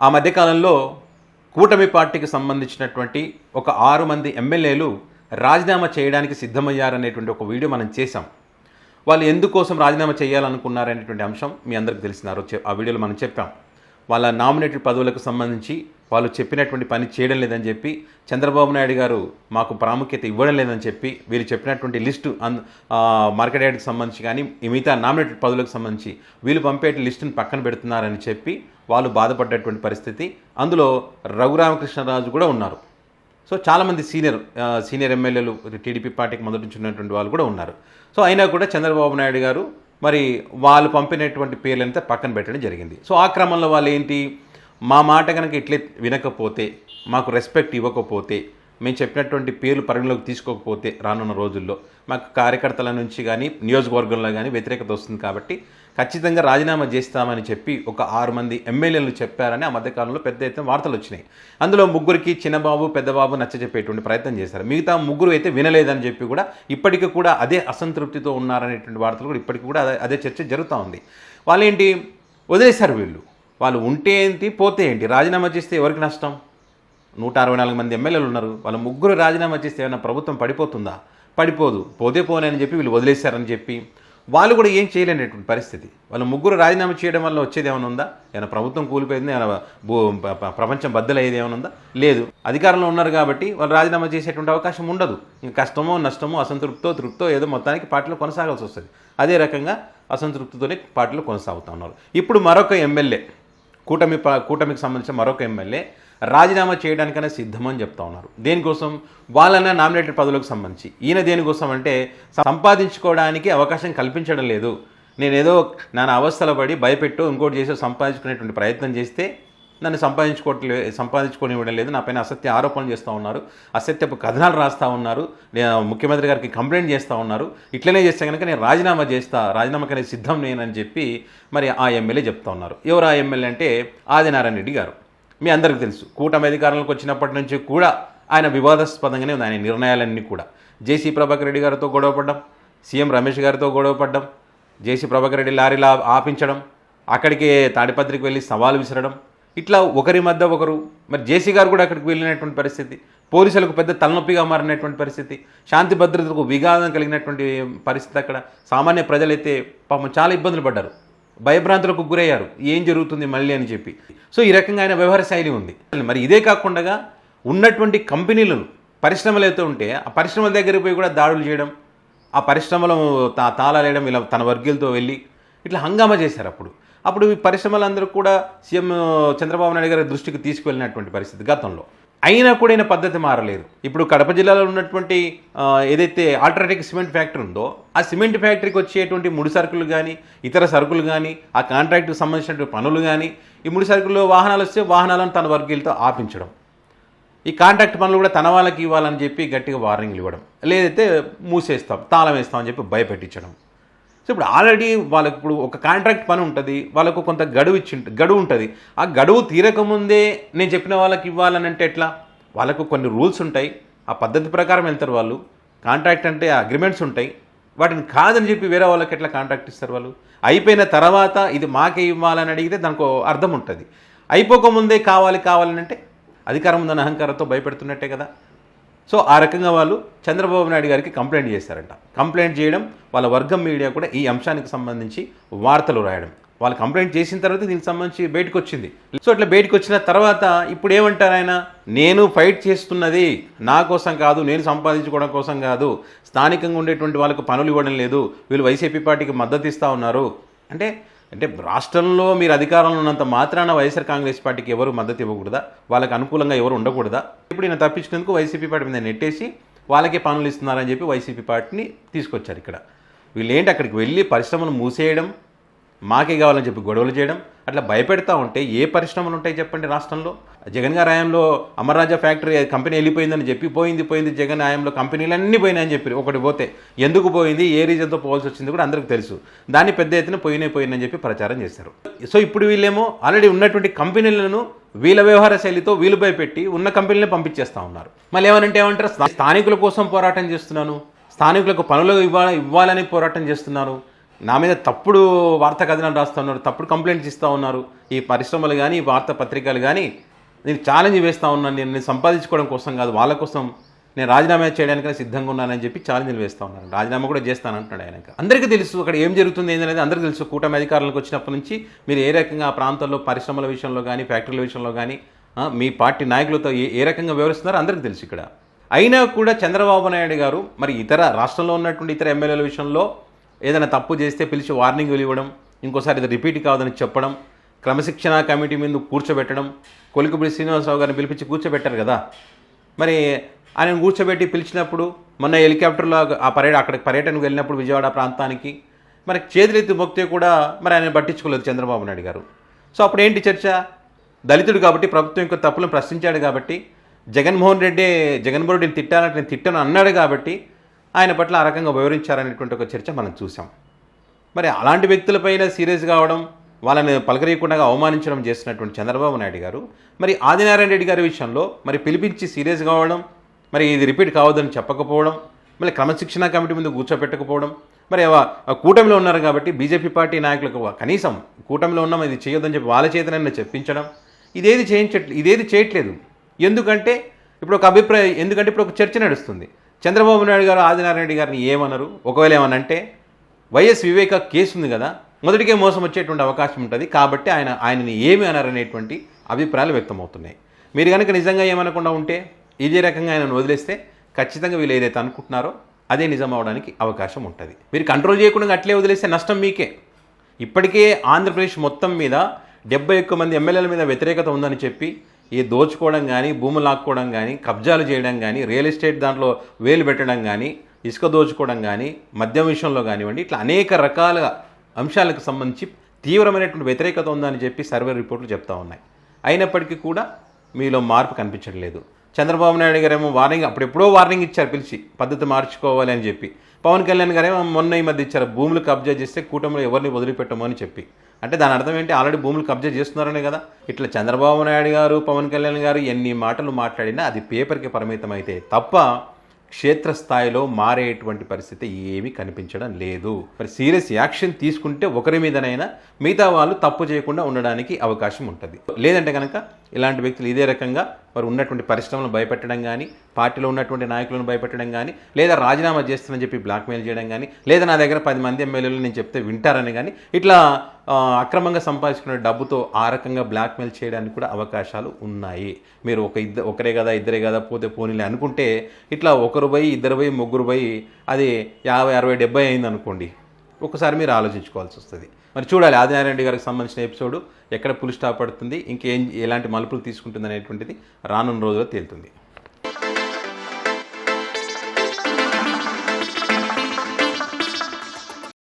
ఆ మధ్యకాలంలో కూటమి పార్టీకి సంబంధించినటువంటి ఒక 6 మంది ఎమ్మెల్యేలు రాజీనామా చేయడానికి సిద్ధమయ్యారనేటువంటి ఒక వీడియో మనం చేశాం. వాళ్ళు ఎందుకోసం రాజీనామా చేయాలనుకున్నారనేటువంటి అంశం మీ అందరికీ తెలిసిన ఆ వీడియోలో మనం చెప్పాం. వాళ్ళ నామినేటెడ్ పదవులకు సంబంధించి వాళ్ళు చెప్పినటువంటి పని చేయడం లేదని చెప్పి, చంద్రబాబు నాయుడు గారు మాకు ప్రాముఖ్యత ఇవ్వడం లేదని చెప్పి, వీళ్ళు చెప్పినటువంటి లిస్టు మార్కెట్ యార్డ్కి సంబంధించి కానీ మిగతా నామినేటెడ్ పదవులకు సంబంధించి వీళ్ళు పంపే లిస్టును పక్కన పెడుతున్నారని చెప్పి వాళ్ళు బాధపడ్డటువంటి పరిస్థితి. అందులో రఘురామకృష్ణరాజు కూడా ఉన్నారు. సో చాలామంది సీనియర్ ఎమ్మెల్యేలు టీడీపీ పార్టీకి మొదటి నుంచి ఉన్నటువంటి వాళ్ళు కూడా ఉన్నారు. సో అయినా కూడా చంద్రబాబు నాయుడు గారు మరి వాళ్ళు పంపినటువంటి పేర్లంతా పక్కన పెట్టడం జరిగింది. సో ఆ క్రమంలో వాళ్ళు ఏంటి, మా మాట కనుక ఇట్లే వినకపోతే, మాకు రెస్పెక్ట్ ఇవ్వకపోతే, మేము చెప్పినటువంటి పేర్లు పరిగణలోకి తీసుకోకపోతే రానున్న రోజుల్లో మాకు కార్యకర్తల నుంచి కానీ నియోజకవర్గంలో కానీ వ్యతిరేకత వస్తుంది కాబట్టి ఖచ్చితంగా రాజీనామా చేస్తామని చెప్పి ఒక 6 మంది ఎమ్మెల్యేలు చెప్పారని ఆ మధ్యకాలంలో పెద్ద ఎత్తున వార్తలు వచ్చినాయి. అందులో ముగ్గురికి చిన్నబాబు పెద్దబాబు నచ్చజెప్పేటువంటి ప్రయత్నం చేశారు. మిగతా ముగ్గురు అయితే వినలేదని చెప్పి కూడా ఇప్పటికీ కూడా అదే అసంతృప్తితో ఉన్నారనేటువంటి వార్తలు కూడా ఇప్పటికీ కూడా అదే చర్చ జరుగుతూ ఉంది. వాళ్ళేంటి వదిలేశారు, వాళ్ళు ఉంటే ఏంటి పోతే ఏంటి, రాజీనామా చేస్తే ఎవరికి నష్టం? 164 మంది ఎమ్మెల్యేలు ఉన్నారు. వాళ్ళ ముగ్గురు రాజీనామా చేస్తే ఏమైనా ప్రభుత్వం పడిపోతుందా? పడిపోదు. పోతే పోనని చెప్పి వీళ్ళు వదిలేశారని చెప్పి వాళ్ళు కూడా ఏం చేయలేనటువంటి పరిస్థితి. వాళ్ళ ముగ్గురు రాజీనామా చేయడం వల్ల వచ్చేది ఏమైనా ఉందా? ఏమైనా ప్రభుత్వం కూలిపోయింది, ఏమైనా ప్రపంచం బద్దలయ్యేది ఏమైనా ఉందా? లేదు. అధికారంలో ఉన్నారు కాబట్టి వాళ్ళు రాజీనామా చేసేటువంటి అవకాశం ఉండదు. ఇంకా కష్టమో నష్టమో అసంతృప్తో తృప్తో ఏదో మొత్తానికి పార్టీలో కొనసాగాల్సి వస్తుంది. అదే రకంగా అసంతృప్తితోనే పార్టీలో కొనసాగుతూ ఉన్నారు. ఇప్పుడు మరొక ఎమ్మెల్యే, కూటమికి సంబంధించిన మరొక ఎమ్మెల్యే రాజీనామా చేయడానికైనా సిద్ధమని చెప్తా ఉన్నారు. దేనికోసం? వాళ్ళన్న నామినేటెడ్ పదవులకు సంబంధించి. ఈయన దేనికోసం అంటే సంపాదించుకోవడానికి అవకాశం కల్పించడం లేదు. నేనేదో నా అవస్థల పడి భయపెట్టు ఇంకోటి చేసి సంపాదించుకునేటువంటి ప్రయత్నం చేస్తే నన్ను సంపాదించుకోనివ్వడం లేదు, నా పైన అసత్య ఆరోపణలు చేస్తూ ఉన్నారు, అసత్యపు కథనాలు రాస్తూ ఉన్నారు, ముఖ్యమంత్రి గారికి కంప్లైంట్ చేస్తూ ఉన్నారు. ఇట్లనే చేస్తే కనుక నేను రాజీనామాకనే సిద్ధం నేనని చెప్పి మరి ఆ ఎమ్మెల్యే చెప్తా ఉన్నారు. ఎవరు ఆ ఎమ్మెల్యే అంటే ఆదినారాయణ రెడ్డి గారు. మీ అందరికీ తెలుసు, కూటమి అధికారంలోకి వచ్చినప్పటి నుంచి కూడా ఆయన వివాదాస్పదంగానే ఉంది. ఆయన నిర్ణయాలన్నీ కూడా జేసీ ప్రభాకర్ రెడ్డి గారితో గొడవపడ్డం, సీఎం రమేష్ గారితో గొడవపడ్డం, జేసీ ప్రభాకర్ రెడ్డి లారీలా ఆపించడం, అక్కడికి తాడిపత్రికి వెళ్ళి సవాలు విసరడం, ఇట్లా ఒకరి మధ్య ఒకరు. మరి జేసీ గారు కూడా అక్కడికి వెళ్ళినటువంటి పరిస్థితి, పోలీసులకు పెద్ద తలనొప్పిగా మారినటువంటి పరిస్థితి, శాంతి భద్రతలకు విఘాతం కలిగినటువంటి పరిస్థితి. అక్కడ సామాన్య ప్రజలైతే పాపం చాలా ఇబ్బందులు పడ్డారు, భయభ్రాంతులకు గురయ్యారు, ఏం జరుగుతుంది మళ్ళీ అని చెప్పి. సో ఈ రకంగా ఆయన వ్యవహార శైలి ఉంది. మరి ఇదే కాకుండా ఉన్నటువంటి కంపెనీలను, పరిశ్రమలు అయితే ఉంటే ఆ పరిశ్రమల దగ్గరికి పోయి కూడా దాడులు చేయడం, ఆ పరిశ్రమలో తాళాలు వేయడం, ఇలా తన వర్గీయులతో వెళ్ళి ఇట్లా హంగామా చేశారు. అప్పుడు ఈ పరిశ్రమలందరూ కూడా సీఎం చంద్రబాబు నాయుడు గారి దృష్టికి తీసుకువెళ్ళినటువంటి పరిస్థితి గతంలో. అయినా కూడా ఆయన పద్ధతి మారలేదు. ఇప్పుడు కడప జిల్లాలో ఉన్నటువంటి ఏదైతే ఆల్ట్రాటెక్ సిమెంట్ ఫ్యాక్టరీ ఉందో ఆ సిమెంట్ ఫ్యాక్టరీకి వచ్చేటువంటి ముడి సరుకులు కానీ ఇతర సరుకులు కానీ ఆ కాంట్రాక్ట్కి సంబంధించినటువంటి పనులు కానీ ఈ ముడి సరుకుల్లో వాహనాలు వస్తే వాహనాలను తన వర్గీయులతో ఆపించడం, ఈ కాంట్రాక్ట్ పనులు కూడా తన వాళ్ళకి ఇవ్వాలని చెప్పి గట్టిగా వార్నింగ్లు ఇవ్వడం, లేదైతే మూసేస్తాం తాళం వేస్తామని చెప్పి భయపెట్టించడం. సో ఇప్పుడు ఆల్రెడీ వాళ్ళకి ఇప్పుడు ఒక కాంట్రాక్ట్ పని ఉంటుంది, వాళ్ళకు కొంత గడువు ఉంటుంది. ఆ గడువు తీరకముందే నేను చెప్పిన వాళ్ళకి ఇవ్వాలని అంటే ఎట్లా? వాళ్ళకు కొన్ని రూల్స్ ఉంటాయి, ఆ పద్ధతి ప్రకారం వెళ్తారు వాళ్ళు. కాంట్రాక్ట్ అంటే అగ్రిమెంట్స్ ఉంటాయి, వాటిని కాదని చెప్పి వేరే వాళ్ళకి ఎట్లా కాంట్రాక్ట్ ఇస్తారు వాళ్ళు? అయిపోయిన తర్వాత ఇది మాకే ఇవ్వాలని అడిగితే దానికి అర్థం ఉంటుంది. అయిపోకముందే కావాలని అంటే అధికారం ఉందని అహంకారంతో భయపెడుతున్నట్టే కదా. సో ఆ రకంగా వాళ్ళు చంద్రబాబు నాయుడు గారికి కంప్లైంట్ చేశారంట. కంప్లైంట్ చేయడం, వాళ్ళ వర్గం మీడియా కూడా ఈ అంశానికి సంబంధించి వార్తలు రాయడం, వాళ్ళు కంప్లైంట్ చేసిన తర్వాత దీనికి సంబంధించి బయటకు వచ్చింది. సో అట్లా బయటకు వచ్చిన తర్వాత ఇప్పుడు ఏమంటారు ఆయన, నేను ఫైట్ చేస్తున్నది నా కోసం కాదు, నేను సంపాదించుకోవడం కోసం కాదు, స్థానికంగా ఉండేటువంటి వాళ్ళకు పనులు ఇవ్వడం లేదు, వీళ్ళు వైసీపీ పార్టీకి మద్దతు ఇస్తూ ఉన్నారు అంటే రాష్ట్రంలో మీరు అధికారంలో ఉన్నంత మాత్రాన వైఎస్ఆర్ కాంగ్రెస్ పార్టీకి ఎవరు మద్దతు ఇవ్వకూడదా? వాళ్ళకి అనుకూలంగా ఎవరు ఉండకూడదా? ఇప్పుడు ఈయన తప్పించుకునేందుకు వైసీపీ పార్టీ మీద నెట్టేసి వాళ్ళకే పనులు ఇస్తున్నారని చెప్పి వైసీపీ పార్టీని తీసుకొచ్చారు. ఇక్కడ వీళ్ళు ఏంటి, అక్కడికి వెళ్ళి పరిశ్రమను మూసేయడం, మాకే కావాలని చెప్పి గొడవలు చేయడం, అట్లా భయపెడతా ఉంటే ఏ పరిశ్రమలు ఉంటాయి చెప్పండి రాష్ట్రంలో? జగన్ గారి హయాంలో అమర్రాజా ఫ్యాక్టరీ కంపెనీ వెళ్ళిపోయిందని చెప్పి పోయింది జగన్ హయాంలో కంపెనీలన్నీ పోయినాయని చెప్పి ఒకటి పోతే ఎందుకు పోయింది, ఏ రీజన్తో పోవాల్సి వచ్చింది కూడా అందరికీ తెలుసు. దాన్ని పెద్ద ఎత్తున పోయినని చెప్పి ప్రచారం చేశారు. సో ఇప్పుడు వీళ్ళేమో ఆల్రెడీ ఉన్నటువంటి కంపెనీలను వీళ్ళ వ్యవహార శైలితో వీళ్ళు భయపెట్టి ఉన్న కంపెనీలను పంపించేస్తూ ఉన్నారు. మళ్ళీ ఏమంటారు, స్థానికుల కోసం పోరాటం చేస్తున్నాను, స్థానికులకు పనులు ఇవ్వాలని పోరాటం చేస్తున్నారు, నా మీద తప్పుడు వార్తా కథనాలు రాస్తూ ఉన్నారు, తప్పుడు కంప్లైంట్స్ ఇస్తూ ఉన్నారు, ఈ పరిశ్రమలు కానీ ఈ వార్తాపత్రికలు కానీ నేను ఛాలెంజ్ వేస్తూ ఉన్నాను, నేను సంపాదించుకోవడం కోసం కాదు, వాళ్ళ కోసం నేను రాజీనామా చేయడానికైనా సిద్ధంగా ఉన్నానని చెప్పి ఛాలెంజ్లు వేస్తూ ఉన్నాను. రాజీనామా కూడా చేస్తానంటున్నాడు ఆయనకు. అందరికీ తెలుసు అక్కడ ఏం జరుగుతుంది ఏంటనేది అందరికీ తెలుసు. కూటమి అధికారులకు వచ్చినప్పటి నుంచి మీరు ఏ రకంగా ఆ ప్రాంతాల్లో పరిశ్రమల విషయంలో కానీ ఫ్యాక్టరీల విషయంలో కానీ మీ పార్టీ నాయకులతో ఏ రకంగా వివరిస్తున్నారో అందరికీ తెలుసు ఇక్కడ. అయినా కూడా చంద్రబాబు నాయుడు గారు మరి ఇతర రాష్ట్రంలో ఉన్నటువంటి ఇతర ఎమ్మెల్యేల విషయంలో ఏదైనా తప్పు చేస్తే పిలిచి వార్నింగ్లు ఇవ్వడం, ఇంకోసారి ఇది రిపీట్ కావదని చెప్పడం, క్రమశిక్షణ కమిటీ మీద కూర్చోబెట్టడం. కొలికపూడి శ్రీనివాసరావు గారిని పిలిపించి కూర్చోబెట్టారు కదా, మరి ఆయన కూర్చోబెట్టి పిలిచినప్పుడు మొన్న హెలికాప్టర్లో అక్కడికి పర్యటనకు వెళ్ళినప్పుడు విజయవాడ ప్రాంతానికి మరి చేతులెత్తి మొక్కితే కూడా మరి ఆయన పట్టించుకోలేదు చంద్రబాబు నాయుడు గారు. సో అప్పుడు ఏంటి చర్చ? దళితుడు కాబట్టి ప్రభుత్వం యొక్క తప్పులను ప్రశ్నించాడు కాబట్టి, జగన్మోహన్ రెడ్డిని తిట్టాలంటే నేను తిట్టాను అన్నాడు కాబట్టి ఆయన పట్ల ఆ రకంగా వివరించారనేటువంటి ఒక చర్చ మనం చూసాం. మరి అలాంటి వ్యక్తులపైన సీరియస్ కావడం, వాళ్ళని పలకరీయకుండా అవమానించడం చేస్తున్నటువంటి చంద్రబాబు నాయుడు గారు మరి ఆదినారాయణ రెడ్డి గారి విషయంలో మరి పిలిపించి సీరియస్ కావడం, మరి ఇది రిపీట్ కావద్దని చెప్పకపోవడం, మళ్ళీ క్రమశిక్షణ కమిటీ ముందు కూర్చోపెట్టకపోవడం, మరి కూటమిలో ఉన్నారు కాబట్టి బీజేపీ పార్టీ నాయకులకు కనీసం కూటమిలో ఉన్నాం ఇది చేయొద్దని చెప్పి వాళ్ళ చేతనైనా చెప్పించడం, ఇదేది చేయట్లేదు. ఎందుకంటే ఇప్పుడు ఒక చర్చ నడుస్తుంది. చంద్రబాబు నాయుడు గారు ఆదినారాయణ రెడ్డి గారిని ఏమన్నారు? ఒకవేళ ఏమనంటే వైఎస్ వివేక కేసు ఉంది కదా, మొదటికే మోసం వచ్చేటువంటి అవకాశం ఉంటుంది కాబట్టి ఆయనని ఏమి అన్నారనేటువంటి అభిప్రాయాలు వ్యక్తమవుతున్నాయి. మీరు కనుక నిజంగా ఏమనకుండా ఉంటే ఇదే రకంగా ఆయనను వదిలేస్తే ఖచ్చితంగా వీళ్ళు ఏదైతే అనుకుంటున్నారో అదే నిజం అవడానికి అవకాశం ఉంటుంది. మీరు కంట్రోల్ చేయకుండా అట్లే వదిలేస్తే నష్టం మీకే. ఇప్పటికే ఆంధ్రప్రదేశ్ మొత్తం మీద 71 మంది ఎమ్మెల్యేల మీద వ్యతిరేకత ఉందని చెప్పి ఈ దోచుకోవడం కానీ, భూములు లాక్కోవడం కానీ, కబ్జాలు చేయడం కానీ, రియల్ ఎస్టేట్ దాంట్లో వేలు పెట్టడం కానీ, ఇసుక దోచుకోవడం కానీ, మద్యం విషయంలో కానివ్వండి, ఇట్లా అనేక రకాల అంశాలకు సంబంధించి తీవ్రమైనటువంటి వ్యతిరేకత ఉందని చెప్పి సర్వే రిపోర్ట్లు చెప్తా ఉన్నాయి. అయినప్పటికీ కూడా మీలో మార్పు కనిపించడం లేదు. చంద్రబాబు నాయుడు గారేమో అప్పుడెప్పుడో వార్నింగ్ ఇచ్చారు పిలిచి పద్ధతి మార్చుకోవాలి అని చెప్పి. పవన్ కళ్యాణ్ గారేమో మొన్న ఈ మధ్య ఇచ్చారు, భూములు కబ్జా చేస్తే కూటమిలో ఎవరిని వదిలిపెట్టము అని చెప్పి. అంటే దాని అర్థం ఏంటి? ఆల్రెడీ భూములు కబ్జా చేస్తున్నారనే కదా. ఇట్లా చంద్రబాబు నాయుడు గారు, పవన్ కళ్యాణ్ గారు ఎన్ని మాటలు మాట్లాడినా అది పేపర్కి పరిమితం అయితే తప్ప క్షేత్రస్థాయిలో మారేటువంటి పరిస్థితి ఏమీ కనిపించడం లేదు. మరి సీరియస్ యాక్షన్ తీసుకుంటే ఒకరి మీదనైనా మిగతా వాళ్ళు తప్పు చేయకుండా ఉండడానికి అవకాశం ఉంటుంది. లేదంటే కనుక ఇలాంటి వ్యక్తులు ఇదే రకంగా మరి ఉన్నటువంటి పరిశ్రమలను భయపెట్టడం కానీ, పార్టీలో ఉన్నటువంటి నాయకులను భయపెట్టడం కానీ, లేదా రాజీనామా చేస్తానని చెప్పి బ్లాక్మెయిల్ చేయడం కానీ, లేదా నా దగ్గర 10 మంది ఎమ్మెల్యేలు నేను చెప్తే వింటారని కానీ, ఇట్లా అక్రమంగా సంపాదించుకునే డబ్బుతో ఆ రకంగా బ్లాక్మెయిల్ చేయడానికి కూడా అవకాశాలు ఉన్నాయి. మీరు ఒకరే కదా ఇద్దరే కదా పోతే పోనీలే అనుకుంటే ఇట్లా ఒకరు పోయి ఇద్దరు పోయి ముగ్గురు పోయి అది 50, 60, 70 అయింది అనుకోండి, ఒకసారి మీరు ఆలోచించుకోవాల్సి వస్తుంది. మరి చూడాలి ఆదినారాయణ రెడ్డి గారికి సంబంధించిన ఎపిసోడ్ ఎక్కడ పులి స్టాప్ పడుతుంది, ఎలాంటి మలుపులు తీసుకుంటుంది అనేటువంటిది రానున్న రోజుల్లో తేలుతుంది.